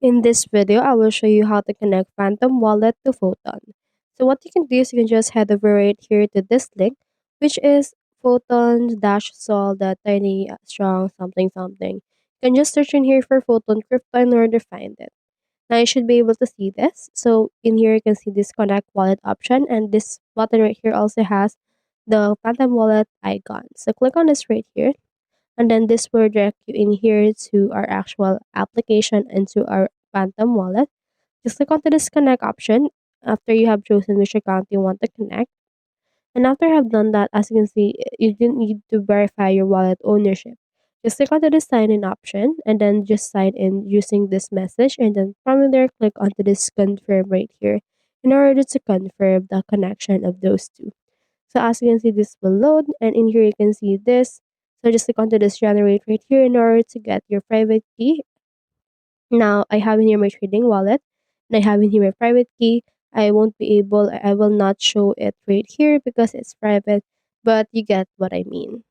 In this video, I will show you how to connect Phantom Wallet to Photon. So what you can do is you can just head over right here to this link, which is photon-sol.tiny strong something something. You can just search in here for Photon Crypto in order to find it. Now you should be able to see this. So in here you can see this connect wallet option, and this button right here also has the Phantom Wallet icon. So click on this right here, and then this will direct you in here to our actual application and to our Phantom wallet. Just click onto this connect option after you have chosen which account you want to connect. And after you have done that, as you can see, you didn't need to verify your wallet ownership. Just click onto the sign in option and then just sign in using this message, and then from there click onto this confirm right here in order to confirm the connection of those two. So as you can see, this will load, and in here you can see this. So just click onto this generate right here in order to get your private key. Now I have in here my trading wallet, and I have in here my private key. I will not show it right here because it's private, but you get what I mean.